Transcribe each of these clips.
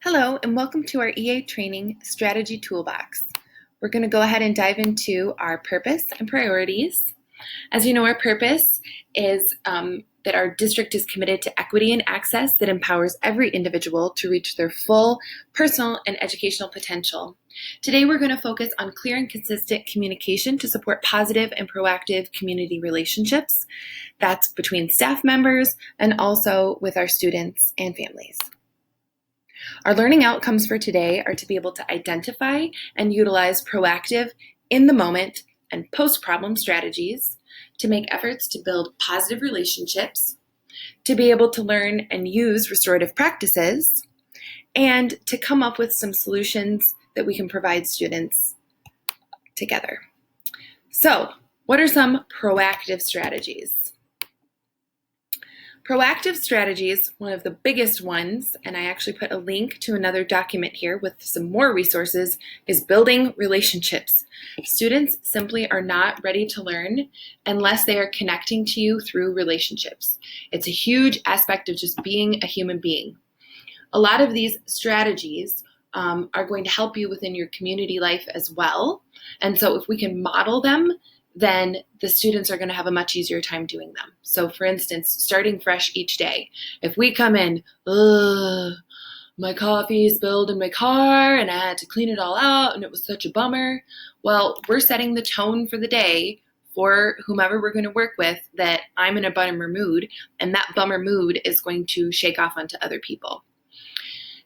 Hello, and welcome to our EA Training Strategy Toolbox. We're going to go ahead and dive into our purpose and priorities. As you know, our purpose is that our district is committed to equity and access that empowers every individual to reach their full personal and educational potential. Today, we're going to focus on clear and consistent communication to support positive and proactive community relationships. That's between staff members and also with our students and families. Our learning outcomes for today are to be able to identify and utilize proactive, in the moment, and post-problem strategies, to make efforts to build positive relationships, to be able to learn and use restorative practices, and to come up with some solutions that we can provide students together. So, what are some proactive strategies? Proactive strategies, one of the biggest ones, and I actually put a link to another document here with some more resources, is building relationships. Students simply are not ready to learn unless they are connecting to you through relationships. It's a huge aspect of just being a human being. A lot of these strategies are going to help you within your community life as well. And so if we can model them, then the students are going to have a much easier time doing them. So for instance, starting fresh each day. If we come in, my coffee spilled in my car and I had to clean it all out and it was such a bummer. Well, we're setting the tone for the day for whomever we're going to work with that I'm in a bummer mood, and that bummer mood is going to shake off onto other people.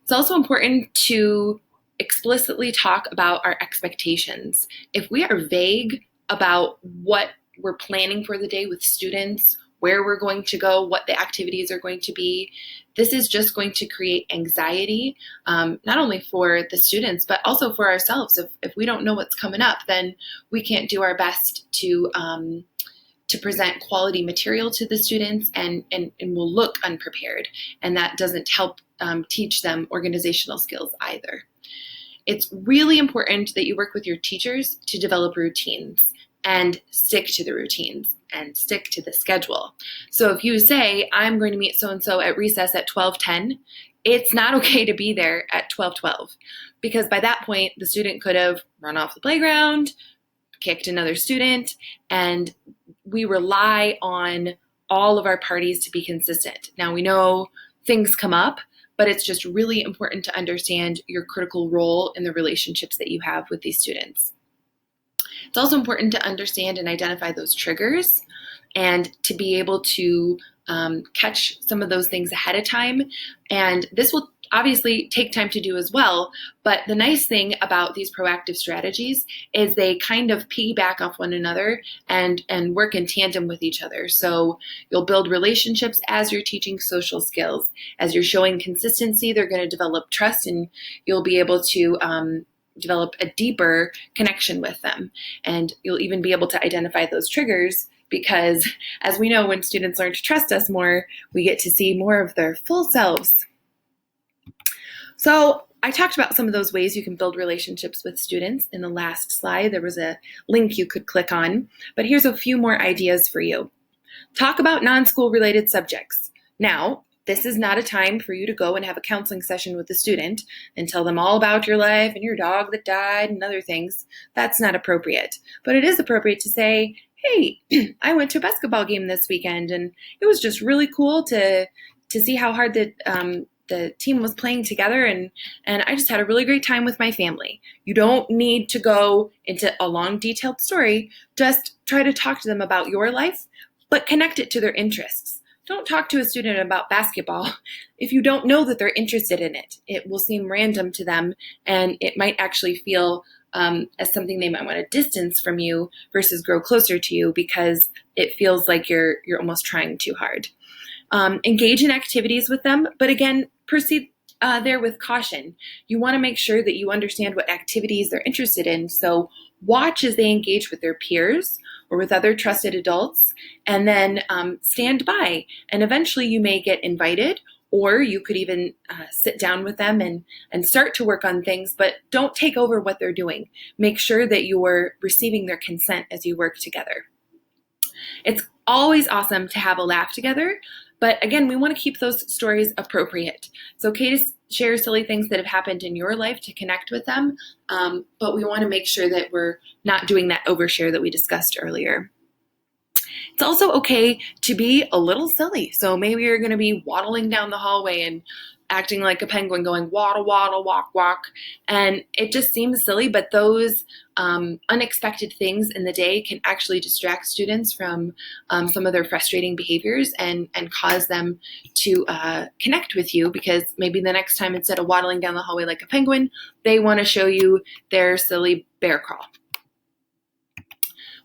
It's also important to explicitly talk about our expectations. If we are vague about what we're planning for the day with students, where we're going to go, what the activities are going to be, this is just going to create anxiety, not only for the students, but also for ourselves. If we don't know what's coming up, then we can't do our best to present quality material to the students, and will look unprepared. And that doesn't help teach them organizational skills either. It's really important that you work with your teachers to develop routines and stick to the routines and stick to the schedule. So if you say, I'm going to meet so-and-so at recess at 12:10, it's not okay to be there at 12:12, because by that point, the student could have run off the playground, kicked another student, and we rely on all of our parties to be consistent. Now we know things come up, but it's just really important to understand your critical role in the relationships that you have with these students. It's also important to understand and identify those triggers and to be able to catch some of those things ahead of time. And this will obviously take time to do as well. But the nice thing about these proactive strategies is they kind of piggyback off one another and work in tandem with each other. So you'll build relationships as you're teaching social skills. As you're showing consistency, they're going to develop trust, and you'll be able to develop a deeper connection with them. And you'll even be able to identify those triggers, because as we know, when students learn to trust us more, we get to see more of their full selves. So I talked about some of those ways you can build relationships with students in the last slide. There was a link you could click on, but here's a few more ideas for you. Talk about non-school related subjects. Now, this is not a time for you to go and have a counseling session with the student and tell them all about your life and your dog that died and other things. That's not appropriate. But it is appropriate to say, hey, I went to a basketball game this weekend and it was just really cool to see how hard the team was playing together, and I just had a really great time with my family. You don't need to go into a long, detailed story. Just try to talk to them about your life, but connect it to their interests. Don't talk to a student about basketball if you don't know that they're interested in it. It will seem random to them, and it might actually feel as something they might want to distance from you versus grow closer to you, because it feels like you're almost trying too hard. Engage in activities with them, but again, proceed there with caution. You want to make sure that you understand what activities they're interested in. So watch as they engage with their peers or with other trusted adults, and then stand by. And eventually you may get invited, or you could even sit down with them and start to work on things, but don't take over what they're doing. Make sure that you're receiving their consent as you work together. It's always awesome to have a laugh together, But again, we want to keep those stories appropriate. It's okay to share silly things that have happened in your life to connect with them, but we want to make sure that we're not doing that overshare that we discussed earlier. It's also okay to be a little silly. So maybe you're going to be waddling down the hallway and acting like a penguin, going waddle, waddle, walk, walk. And it just seems silly, but those unexpected things in the day can actually distract students from some of their frustrating behaviors and cause them to connect with you, because maybe the next time, instead of waddling down the hallway like a penguin, they want to show you their silly bear crawl.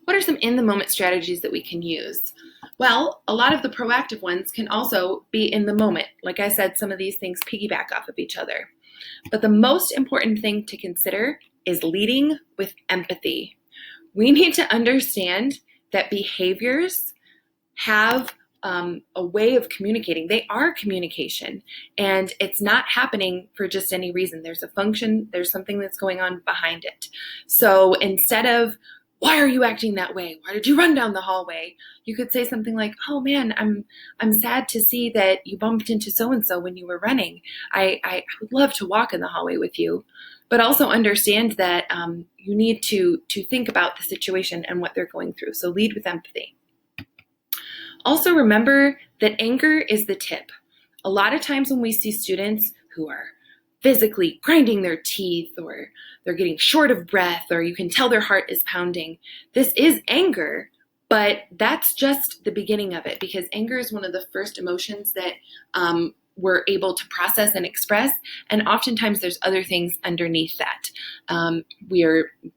What are some in-the-moment strategies that we can use? Well, a lot of the proactive ones can also be in the moment. Like I said, some of these things piggyback off of each other. But the most important thing to consider is leading with empathy. We need to understand that behaviors have a way of communicating. They are communication, and it's not happening for just any reason. There's a function, there's something that's going on behind it. So instead of, why are you acting that way? Why did you run down the hallway? You could say something like, oh man, I'm sad to see that you bumped into so-and-so when you were running. I would love to walk in the hallway with you. But also understand that you need to think about the situation and what they're going through. So lead with empathy. Also remember that anger is the tip. A lot of times when we see students who are physically grinding their teeth, or they're getting short of breath, or you can tell their heart is pounding, this is anger, but that's just the beginning of it, because anger is one of the first emotions that we're able to process and express, and oftentimes there's other things underneath that.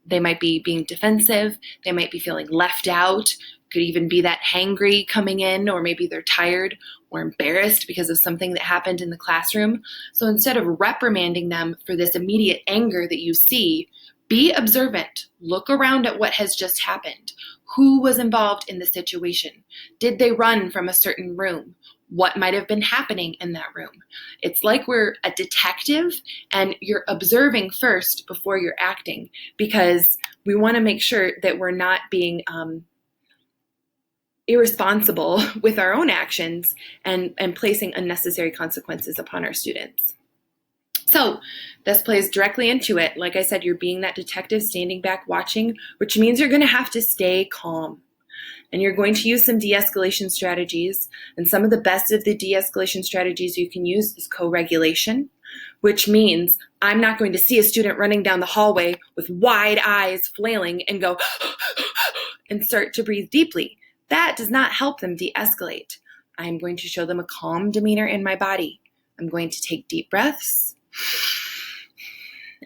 They might be being defensive, they might be feeling left out, could even be that hangry coming in, or maybe they're tired or embarrassed because of something that happened in the classroom. So instead of reprimanding them for this immediate anger that you see, be observant. Look around at what has just happened. Who was involved in the situation? Did they run from a certain room? What might have been happening in that room? It's like we're a detective and you're observing first before you're acting, because we want to make sure that we're not being irresponsible with our own actions and placing unnecessary consequences upon our students. So this plays directly into it. Like I said, you're being that detective standing back watching, which means you're going to have to stay calm. And you're going to use some de-escalation strategies. And some of the best of the de-escalation strategies you can use is co-regulation, which means I'm not going to see a student running down the hallway with wide eyes flailing and go and start to breathe deeply. That does not help them de-escalate. I'm going to show them a calm demeanor in my body. I'm going to take deep breaths,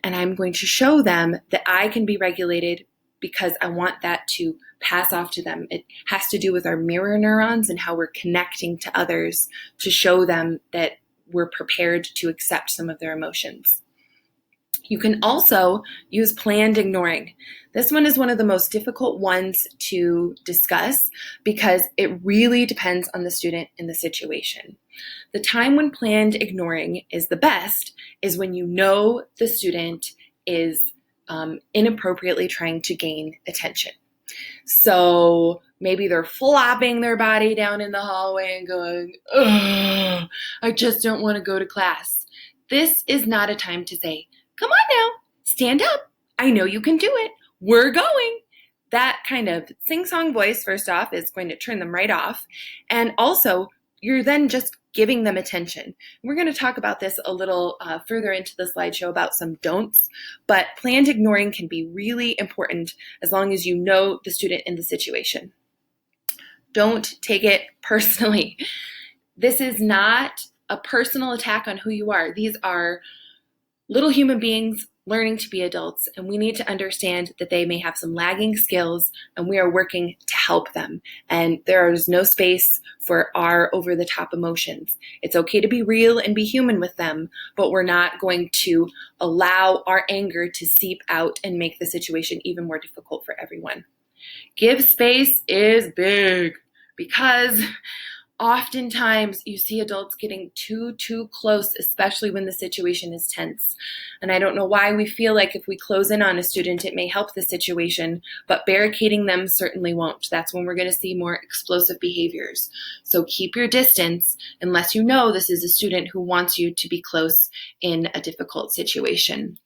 and I'm going to show them that I can be regulated, because I want that to pass off to them. It has to do with our mirror neurons and how we're connecting to others to show them that we're prepared to accept some of their emotions. You can also use planned ignoring. This one is one of the most difficult ones to discuss because it really depends on the student and the situation. The time when planned ignoring is the best is when you know the student is inappropriately trying to gain attention. So maybe they're flopping their body down in the hallway and going, "Ugh, I just don't want to go to class." This is not a time to say, "Come on now, stand up. I know you can do it. We're going." That kind of sing-song voice, first off, is going to turn them right off. And also, you're then just giving them attention. We're going to talk about this a little further into the slideshow about some don'ts, but planned ignoring can be really important as long as you know the student in the situation. Don't take it personally. This is not a personal attack on who you are. These are little human beings learning to be adults, and we need to understand that they may have some lagging skills, and we are working to help them. And there is no space for our over-the-top emotions. It's okay to be real and be human with them, but we're not going to allow our anger to seep out and make the situation even more difficult for everyone. Give space is big, because Oftentimes you see adults getting too close, especially when the situation is tense. And I don't know why we feel like if we close in on a student, it may help the situation, but barricading them certainly won't. That's when we're going to see more explosive behaviors. So keep your distance unless you know this is a student who wants you to be close in a difficult situation.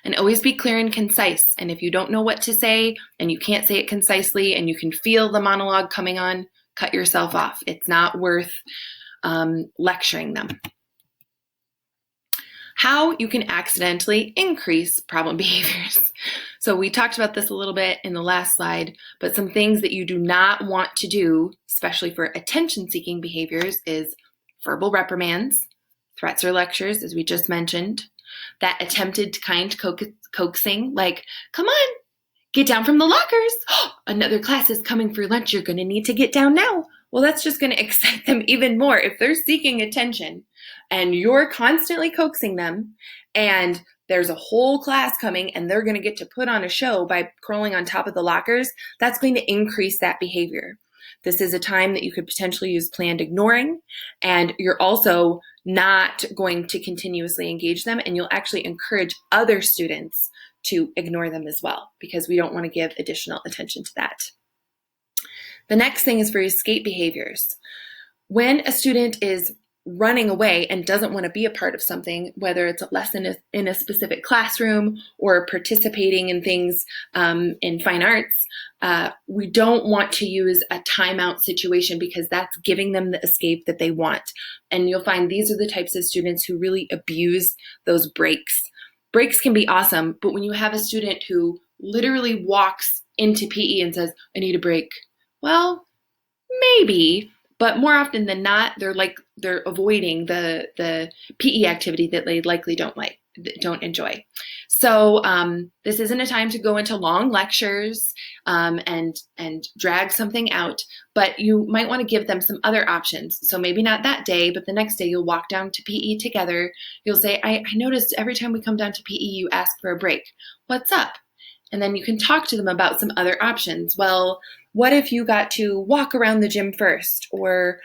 And always be clear and concise. And if you don't know what to say and you can't say it concisely and you can feel the monologue coming on, cut yourself off. It's not worth lecturing them. How you can accidentally increase problem behaviors. So we talked about this a little bit in the last slide, but some things that you do not want to do, especially for attention-seeking behaviors, is verbal reprimands, threats or lectures, as we just mentioned, that attempted kind coaxing, like, come on, get down from the lockers. Another class is coming for lunch. You're going to need to get down now. Well, that's just going to excite them even more. If they're seeking attention and you're constantly coaxing them and there's a whole class coming and they're going to get to put on a show by crawling on top of the lockers, that's going to increase that behavior. This is a time that you could potentially use planned ignoring, and you're also not going to continuously engage them, and you'll actually encourage other students to ignore them as well, because we don't want to give additional attention to that. The next thing is for escape behaviors. When a student is running away and doesn't want to be a part of something, whether it's a lesson in a specific classroom or participating in things in fine arts, we don't want to use a timeout situation because that's giving them the escape that they want. And you'll find these are the types of students who really abuse those breaks. Breaks can be awesome, but when you have a student who literally walks into PE and says, I need a break, well, maybe, but more often than not, they're avoiding the PE activity that they likely don't enjoy. So this isn't a time to go into long lectures and drag something out, but you might want to give them some other options. So maybe not that day, but the next day you'll walk down to PE together. You'll say, I noticed every time we come down to PE, you ask for a break. What's up? And then you can talk to them about some other options. Well, what if you got to walk around the gym first? Or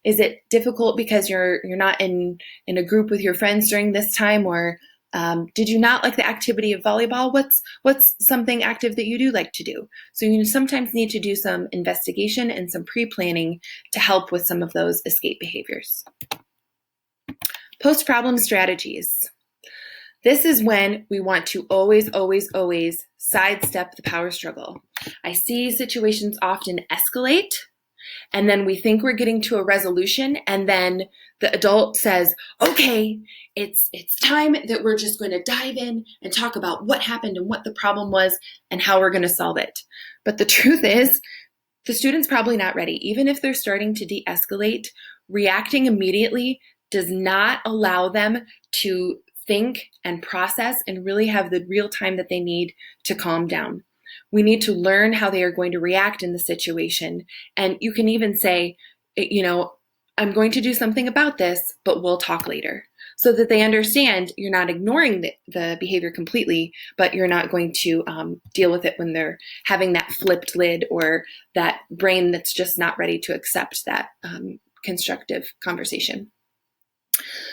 is it difficult because you're not in a group with your friends during this time? Or did you not like the activity of volleyball? What's something active that you do like to do? So you sometimes need to do some investigation and some pre-planning to help with some of those escape behaviors. Post-problem strategies. This is when we want to always sidestep the power struggle. I see situations often escalate, and then we think we're getting to a resolution, and then the adult says, okay, it's time that we're just going to dive in and talk about what happened and what the problem was and how we're going to solve it. But the truth is, the student's probably not ready. Even if they're starting to de-escalate, reacting immediately does not allow them to think and process and really have the real time that they need to calm down. We need to learn how they are going to react in the situation. And you can even say, I'm going to do something about this, but we'll talk later. So that they understand you're not ignoring the behavior completely, but you're not going to deal with it when they're having that flipped lid or that brain that's just not ready to accept that constructive conversation.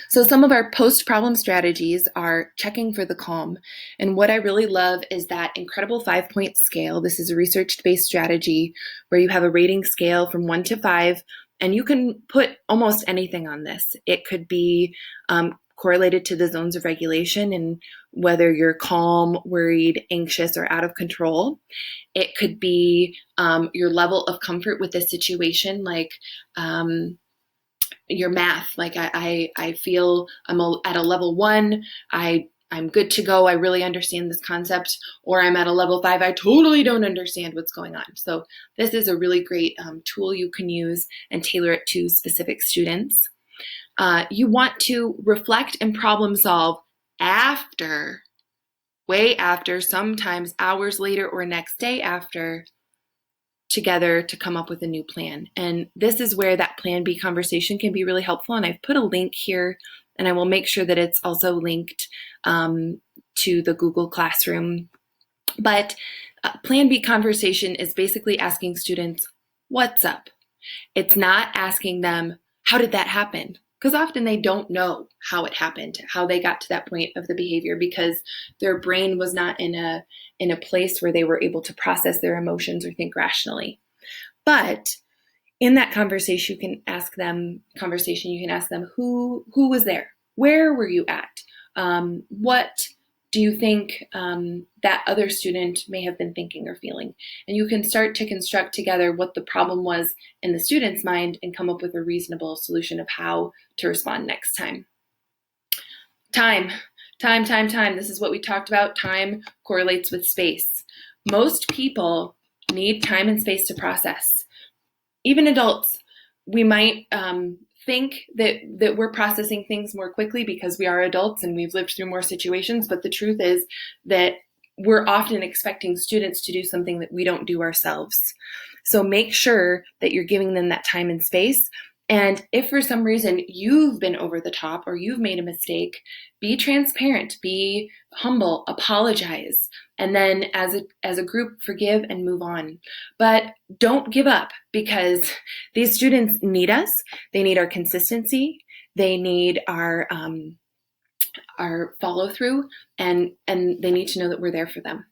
So some of our post-problem strategies are checking for the calm. And what I really love is that incredible 5-point scale. This is a research-based strategy where you have a rating scale from 1 to 5, and you can put almost anything on this. It could be correlated to the zones of regulation and whether you're calm, worried, anxious, or out of control. It could be your level of comfort with the situation, like your math, like I feel I'm at a level 1, I'm good to go, I really understand this concept, or I'm at a level 5, I totally don't understand what's going on. So this is a really great tool you can use and tailor it to specific students. You want to reflect and problem solve after, way after, sometimes hours later or next day after, together to come up with a new plan. And this is where that Plan B conversation can be really helpful. And I've put a link here, and I will make sure that it's also linked to the Google Classroom. But Plan B conversation is basically asking students, what's up? It's not asking them, how did that happen? Because often they don't know how it happened, how they got to that point of the behavior, because their brain was not in a place where they were able to process their emotions or think rationally. But in that conversation, you can ask them who was there? Where were you at? What do you think that other student may have been thinking or feeling? And you can start to construct together what the problem was in the student's mind and come up with a reasonable solution of how to respond next time. Time. This is what we talked about. Time correlates with space. Most people need time and space to process. Even adults, we might think that we're processing things more quickly because we are adults and we've lived through more situations, but the truth is that we're often expecting students to do something that we don't do ourselves. So make sure that you're giving them that time and space. And if for some reason you've been over the top or you've made a mistake, be transparent, be humble, apologize, and then as a group, forgive and move on. But don't give up, because these students need us. They need our consistency. They need our follow through, and they need to know that we're there for them.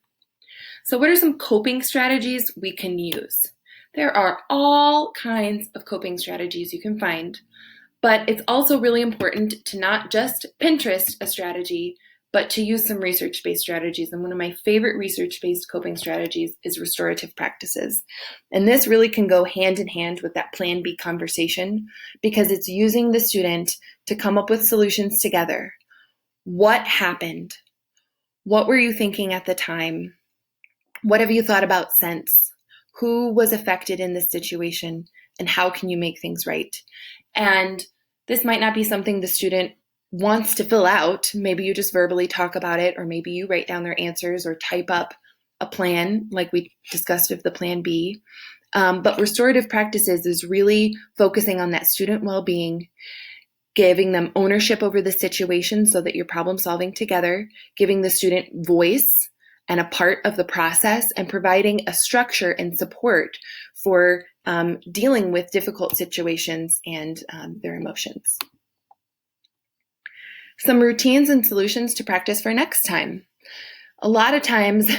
So what are some coping strategies we can use? There are all kinds of coping strategies you can find, but it's also really important to not just Pinterest a strategy, but to use some research-based strategies. And one of my favorite research-based coping strategies is restorative practices. And this really can go hand in hand with that Plan B conversation, because it's using the student to come up with solutions together. What happened? What were you thinking at the time? What have you thought about since? Who was affected in this situation, and how can you make things right? And this might not be something the student wants to fill out. Maybe you just verbally talk about it, or maybe you write down their answers or type up a plan like we discussed with the Plan B. But restorative practices is really focusing on that student well-being, giving them ownership over the situation so that you're problem solving together, giving the student voice and a part of the process, and providing a structure and support for dealing with difficult situations and their emotions. Some routines and solutions to practice for next time. A lot of times,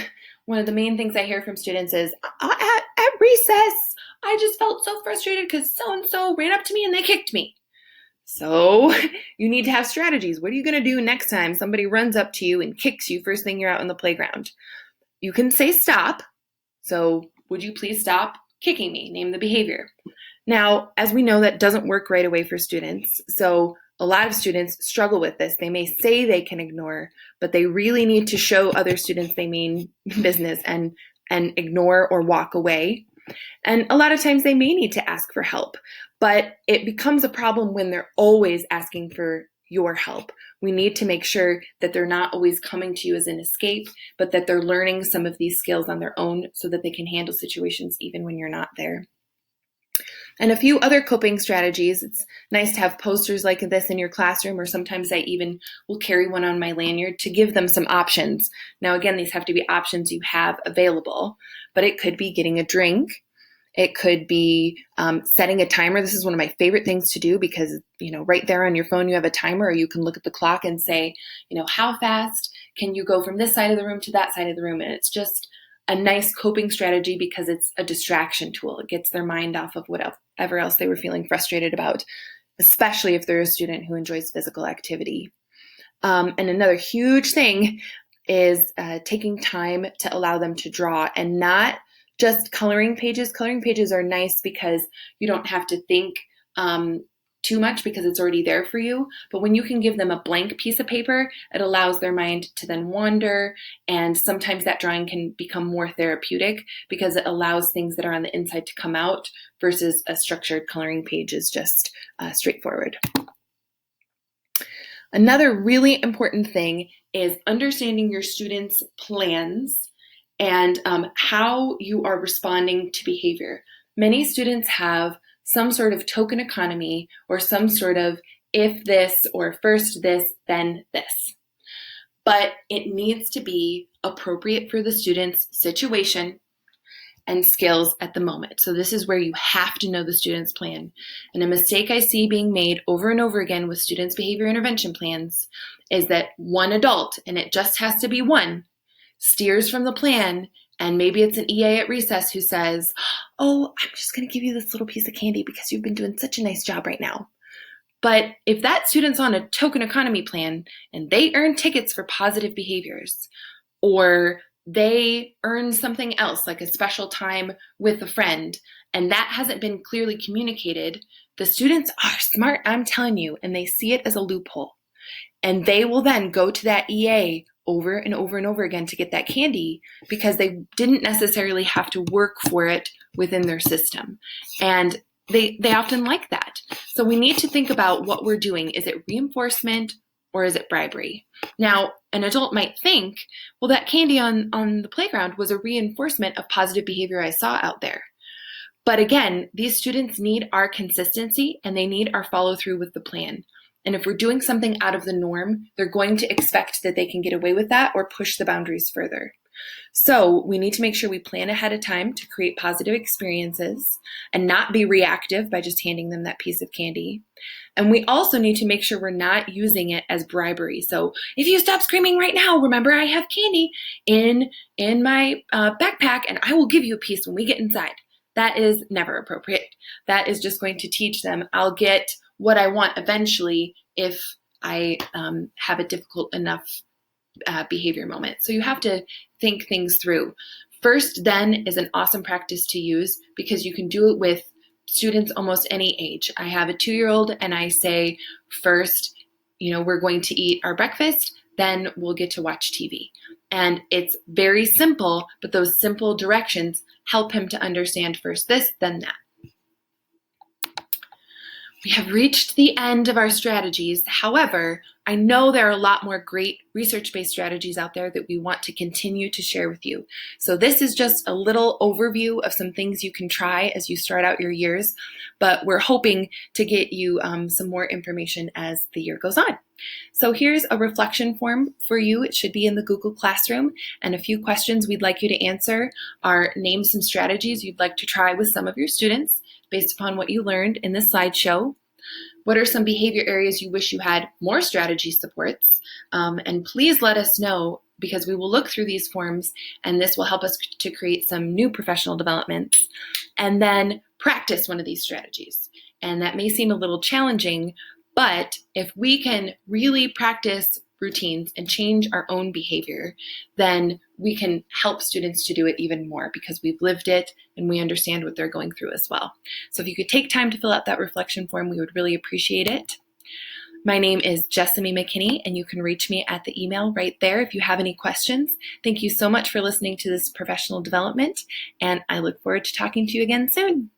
one of the main things I hear from students is, at recess, I just felt so frustrated because so-and-so ran up to me and they kicked me. So you need to have strategies. What are you going to do next time somebody runs up to you and kicks you first thing you're out in the playground? You can say stop. So would you please stop kicking me? Name the behavior. Now, as we know, that doesn't work right away for students. So a lot of students struggle with this. They may say they can ignore, but they really need to show other students they mean business and ignore or walk away. And a lot of times they may need to ask for help, but it becomes a problem when they're always asking for your help. We need to make sure that they're not always coming to you as an escape, but that they're learning some of these skills on their own so that they can handle situations even when you're not there. And a few other coping strategies. It's nice to have posters like this in your classroom, or sometimes I even will carry one on my lanyard to give them some options. Now, again, these have to be options you have available, but it could be getting a drink. It could be setting a timer. This is one of my favorite things to do because, right there on your phone, you have a timer, or you can look at the clock and say, how fast can you go from this side of the room to that side of the room? And it's just a nice coping strategy because it's a distraction tool. It gets their mind off of whatever else they were feeling frustrated about, especially if they're a student who enjoys physical activity. And another huge thing is taking time to allow them to draw, and not just coloring pages. Coloring pages are nice because you don't have to think too much because it's already there for you. But when you can give them a blank piece of paper, it allows their mind to then wander. And sometimes that drawing can become more therapeutic because it allows things that are on the inside to come out versus a structured coloring page is just straightforward. Another really important thing is understanding your students' plans and how you are responding to behavior. Many students have some sort of token economy or some sort of if this or first this, then this. But it needs to be appropriate for the student's situation and skills at the moment. So this is where you have to know the student's plan. And a mistake I see being made over and over again with students' behavior intervention plans is that one adult, and it just has to be one, steers from the plan, and maybe it's an EA at recess who says, oh, I'm just going to give you this little piece of candy because you've been doing such a nice job right now. But if that student's on a token economy plan and they earn tickets for positive behaviors, or they earn something else like a special time with a friend, and that hasn't been clearly communicated, the students are smart, I'm telling you, and they see it as a loophole. And they will then go to that EA over and over and over again to get that candy because they didn't necessarily have to work for it within their system. And they often like that. So we need to think about what we're doing. Is it reinforcement or is it bribery? Now, an adult might think, well, that candy on the playground was a reinforcement of positive behavior I saw out there. But again, these students need our consistency and they need our follow through with the plan. And if we're doing something out of the norm, they're going to expect that they can get away with that or push the boundaries further. So we need to make sure we plan ahead of time to create positive experiences and not be reactive by just handing them that piece of candy. And we also need to make sure we're not using it as bribery. So if you stop screaming right now, remember I have candy in my backpack and I will give you a piece when we get inside. That is never appropriate. That is just going to teach them I'll get what I want eventually if I have a difficult enough behavior moment. So you have to think things through. First Then is an awesome practice to use because you can do it with students almost any age. I have a 2-year-old and I say, first, we're going to eat our breakfast, then we'll get to watch TV. And it's very simple, but those simple directions help him to understand first this, then that. We have reached the end of our strategies. However, I know there are a lot more great research-based strategies out there that we want to continue to share with you. So this is just a little overview of some things you can try as you start out your years, but we're hoping to get you some more information as the year goes on. So here's a reflection form for you. It should be in the Google Classroom, and a few questions we'd like you to answer are: name some strategies you'd like to try with some of your students based upon what you learned in this slideshow. What are some behavior areas you wish you had more strategy supports? And please let us know because we will look through these forms and this will help us to create some new professional developments. And then practice one of these strategies. And that may seem a little challenging, but if we can really practice routines and change our own behavior, then we can help students to do it even more because we've lived it and we understand what they're going through as well. So if you could take time to fill out that reflection form, we would really appreciate it. My name is Jessamy McKinney, and you can reach me at the email right there if you have any questions. Thank you so much for listening to this professional development, and I look forward to talking to you again soon.